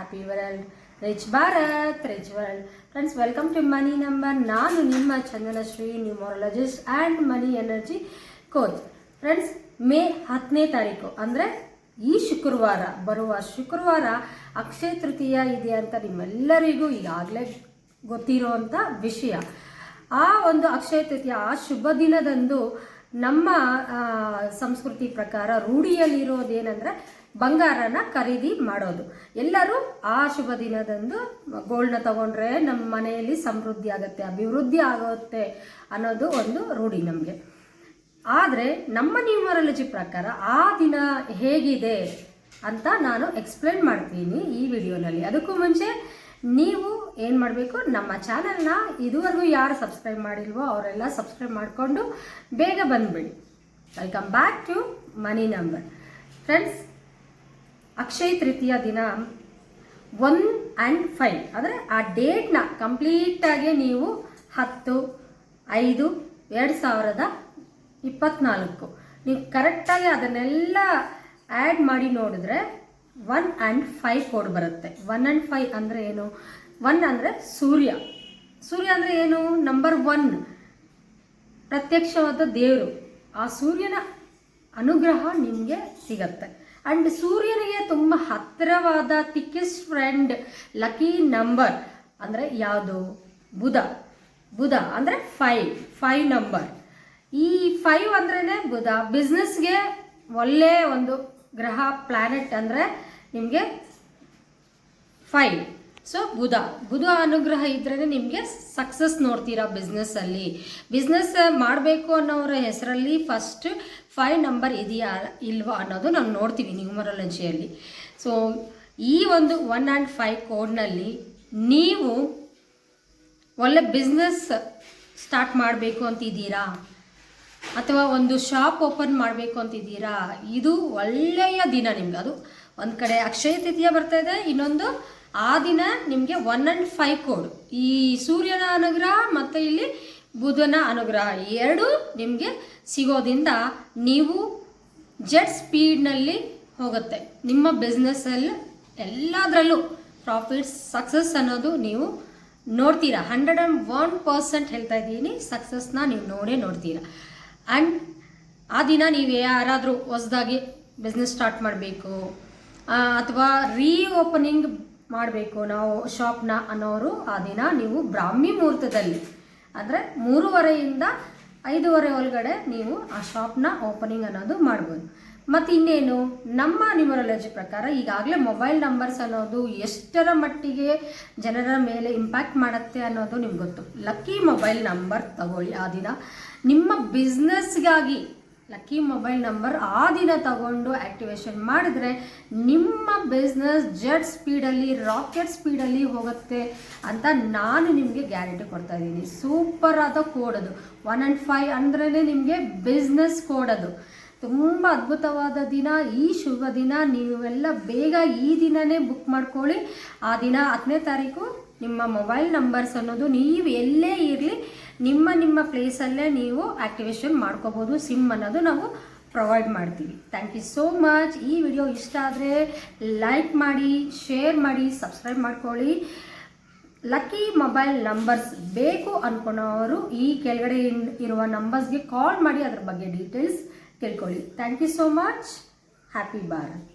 Happy world, rich Bharat, rich world. Friends, welcome to money number. ನಾನು ನಿಮ್ಮ Chandanashree, numerologist and money energy coach. Friends, May 10ನೇ ತಾರೀಕು ಅಂದರೆ ಈ ಶುಕ್ರವಾರ, ಬರುವ ಶುಕ್ರವಾರ ಅಕ್ಷಯ ತೃತೀಯ ಇದೆ ಅಂತ ನಿಮ್ಮೆಲ್ಲರಿಗೂ ಈಗಾಗಲೇ ಗೊತ್ತಿರೋವಂಥ ವಿಷಯ. ಆ ಒಂದು ಅಕ್ಷಯ ತೃತೀಯ, ಆ ಶುಭ ದಿನದಂದು ನಮ್ಮ ಸಂಸ್ಕೃತಿ ಪ್ರಕಾರ ರೂಢಿಯಲ್ಲಿರೋದೇನೆಂದರೆ ಬಂಗಾರನ ಖರೀದಿ ಮಾಡೋದು. ಎಲ್ಲರೂ ಆ ಶುಭ ದಿನದಂದು ಗೋಲ್ಡ್ನ ತಗೊಂಡ್ರೆ ನಮ್ಮ ಮನೆಯಲ್ಲಿ ಸಮೃದ್ಧಿ ಆಗುತ್ತೆ, ಅಭಿವೃದ್ಧಿ ಆಗುತ್ತೆ ಅನ್ನೋದು ಒಂದು ರೂಢಿ ನಮಗೆ. ಆದರೆ ನಮ್ಮ ನ್ಯೂಮರಾಲಜಿ ಪ್ರಕಾರ ಆ ದಿನ ಹೇಗಿದೆ ಅಂತ ನಾನು ಎಕ್ಸ್ಪ್ಲೇನ್ ಮಾಡ್ತೀನಿ ಈ ವಿಡಿಯೋನಲ್ಲಿ. ಅದಕ್ಕೂ ಮುಂಚೆ ನೀವು ಏನು ಮಾಡಬೇಕು, ನಮ್ಮ ಚಾನಲ್ನ ಇದುವರೆಗೂ ಯಾರು ಸಬ್ಸ್ಕ್ರೈಬ್ ಮಾಡಿಲ್ವೋ ಅವರೆಲ್ಲ ಸಬ್ಸ್ಕ್ರೈಬ್ ಮಾಡಿಕೊಂಡು ಬೇಗ ಬಂದುಬಿಡಿ. Welcome back to money number. Friends, Akshaya Tritiya ದಿನ 1 and 5 ಅಂದರೆ ಆ ಡೇಟ್ನ ಕಂಪ್ಲೀಟಾಗಿ ನೀವು 10/5/2024 ನೀವು ಕರೆಕ್ಟಾಗಿ ಅದನ್ನೆಲ್ಲ ಆ್ಯಡ್ ಮಾಡಿ ನೋಡಿದ್ರೆ 1 and 5 ಕೋಡ್ ಬರುತ್ತೆ. 1 and 5 ಅಂದರೆ ಏನು? 1 ಅಂದರೆ ಸೂರ್ಯ. ಸೂರ್ಯ ಅಂದರೆ ಏನು? ನಂಬರ್ 1 ಪ್ರತ್ಯಕ್ಷವಾದ ದೇವರು. ಆ ಸೂರ್ಯನ ಅನುಗ್ರಹ ನಿಮಗೆ ಸಿಗತ್ತೆ. ಆ್ಯಂಡ್ ಸೂರ್ಯನಿಗೆ ತುಂಬ ಹತ್ತಿರವಾದ ಥಿಕ್ಕೆಸ್ಟ್ ಫ್ರೆಂಡ್ ಲಕ್ಕಿ ನಂಬರ್ ಅಂದರೆ ಯಾವುದು? ಬುಧ. ಬುಧ ಅಂದರೆ 5 ನಂಬರ್. ಈ 5 ಅಂದ್ರೇ ಬುಧ. ಬಿಸ್ನೆಸ್ಗೆ ಒಳ್ಳೆಯ ಒಂದು ಗ್ರಹ, ಪ್ಲ್ಯಾನೆಟ್ ಅಂದರೆ ನಿಮಗೆ 5. ಸೊ ಬುಧ ಅನುಗ್ರಹ ಇದ್ರೇ ನಿಮಗೆ ಸಕ್ಸಸ್ ನೋಡ್ತೀರಾ ಬಿಸ್ನೆಸ್ಸಲ್ಲಿ. ಬಿಸ್ನೆಸ್ ಮಾಡಬೇಕು ಅನ್ನೋರ ಹೆಸರಲ್ಲಿ ಫಸ್ಟ್ 5 ನಂಬರ್ ಇದೆಯಾ ಇಲ್ವಾ ಅನ್ನೋದು ನಾವು ನೋಡ್ತೀವಿ ನ್ಯೂಮರಾಲಜಿಯಲ್ಲಿ. ಸೊ ಈ ಒಂದು 1 and 5 ಕೋಡ್ನಲ್ಲಿ ನೀವು ಒಳ್ಳೆ ಬಿಸ್ನೆಸ್ ಸ್ಟಾರ್ಟ್ ಮಾಡಬೇಕು ಅಂತಿದ್ದೀರಾ, ಅಥವಾ ಒಂದು ಶಾಪ್ ಓಪನ್ ಮಾಡಬೇಕು ಅಂತಿದ್ದೀರಾ, ಇದು ಒಳ್ಳೆಯ ದಿನ ನಿಮ್ಗೆ. ಅದು ಒಂದು ಕಡೆ ಅಕ್ಷಯ ತೃತೀಯ ಬರ್ತಾ ಇದೆ, ಇನ್ನೊಂದು ಆ ದಿನ ನಿಮಗೆ 1 and 5 ಕೋಡ್. ಈ ಸೂರ್ಯನ ಅನುಗ್ರಹ ಮತ್ತು ಇಲ್ಲಿ ಬುಧನ ಅನುಗ್ರಹ ಎರಡೂ ನಿಮಗೆ ಸಿಗೋದ್ರಿಂದ ನೀವು ಜೆಟ್ ಸ್ಪೀಡ್ನಲ್ಲಿ ಹೋಗುತ್ತೆ ನಿಮ್ಮ ಬಿಸ್ನೆಸ್ಸಲ್ಲಿ. ಎಲ್ಲದರಲ್ಲೂ ಪ್ರಾಫಿಟ್ಸ್, ಸಕ್ಸಸ್ ಅನ್ನೋದು ನೀವು ನೋಡ್ತೀರಾ. 101% ಹೇಳ್ತಾ ಇದ್ದೀನಿ, ಸಕ್ಸಸ್ನ ನೀವು ನೋಡ್ತೀರಾ. ಆ್ಯಂಡ್ ಆ ದಿನ ನೀವು ಯಾರಾದರೂ ಹೊಸದಾಗಿ ಬಿಸ್ನೆಸ್ ಸ್ಟಾರ್ಟ್ ಮಾಡಬೇಕು ಅಥವಾ ಓಪನಿಂಗ್ ಮಾಡಬೇಕು ನಾವು ಶಾಪ್ನ ಅನ್ನೋರು, ಆ ದಿನ ನೀವು ಬ್ರಾಹ್ಮಿ ಮುಹೂರ್ತದಲ್ಲಿ ಅಂದರೆ 3:30 5:30 ಒಳಗಡೆ ನೀವು ಆ ಶಾಪ್ನ ಓಪನಿಂಗ್ ಅನ್ನೋದು ಮಾಡ್ಬೋದು. ಮತ್ತು ಇನ್ನೇನು, ನಮ್ಮ ನ್ಯೂಮರಾಲಜಿ ಪ್ರಕಾರ ಈಗಾಗಲೇ ಮೊಬೈಲ್ ನಂಬರ್ಸ್ ಅನ್ನೋದು ಎಷ್ಟರ ಮಟ್ಟಿಗೆ ಜನರ ಮೇಲೆ ಇಂಪ್ಯಾಕ್ಟ್ ಮಾಡುತ್ತೆ ಅನ್ನೋದು ನಿಮ್ಗೆ ಗೊತ್ತು. ಲಕ್ಕಿ ಮೊಬೈಲ್ ನಂಬರ್ ತಗೊಳ್ಳಿ. ಆ ದಿನ ನಿಮ್ಮ ಬಿಸ್ನೆಸ್ಗಾಗಿ ಲಕ್ಕಿ ಮೊಬೈಲ್ ನಂಬರ್ ಆ ದಿನ ತಗೊಂಡು ಆ್ಯಕ್ಟಿವೇಶನ್ ಮಾಡಿದ್ರೆ ನಿಮ್ಮ ಬಿಸ್ನೆಸ್ ಜೆಟ್ ಸ್ಪೀಡಲ್ಲಿ, ರಾಕೆಟ್ ಸ್ಪೀಡಲ್ಲಿ ಹೋಗುತ್ತೆ ಅಂತ ನಾನು ನಿಮಗೆ ಗ್ಯಾರಂಟಿ ಕೊಡ್ತಾ ಇದ್ದೀನಿ. ಸೂಪರ್ ಆದ ಕೋಡ್ ಅದು. 1 and 5 ಅಂದ್ರೇ ನಿಮಗೆ ಬಿಸ್ನೆಸ್ ಕೋಡ್ ಅದು. ತುಂಬ ಅದ್ಭುತವಾದ ದಿನ, ಈ ಶುಭ ದಿನ. ನೀವೆಲ್ಲ ಬೇಗ ಈ ದಿನವೇ ಬುಕ್ ಮಾಡ್ಕೊಳ್ಳಿ. ಆ ದಿನ 10ನೇ ತಾರೀಕು ನಿಮ್ಮ ಮೊಬೈಲ್ ನಂಬರ್ಸ್ ಅನ್ನೋದು ನೀವು ಎಲ್ಲೇ ಇರಲಿ ನಿಮ್ಮ ಪ್ಲೇಸಲ್ಲೇ ನೀವು ಆ್ಯಕ್ಟಿವೇಶನ್ ಮಾಡ್ಕೋಬೋದು. ಸಿಮ್ ಅನ್ನೋದು ನಾವು ಪ್ರೊವೈಡ್ ಮಾಡ್ತೀವಿ. Thank you so much. ಈ ವಿಡಿಯೋ ಇಷ್ಟ ಆದರೆ ಲೈಕ್ ಮಾಡಿ, ಶೇರ್ ಮಾಡಿ, ಸಬ್ಸ್ಕ್ರೈಬ್ ಮಾಡ್ಕೊಳ್ಳಿ. ಲಕ್ಕಿ ಮೊಬೈಲ್ ನಂಬರ್ಸ್ ಬೇಕು ಅಂದ್ಕೊಳ್ಳೋರು ಈ ಕೆಳಗಡೆ ಇರುವ ನಂಬರ್ಸ್ಗೆ ಕಾಲ್ ಮಾಡಿ ಅದ್ರ ಬಗ್ಗೆ ಡೀಟೇಲ್ಸ್ ತಿಳ್ಕೊಳ್ಳಿ. Thank you so much. Happy Bharat.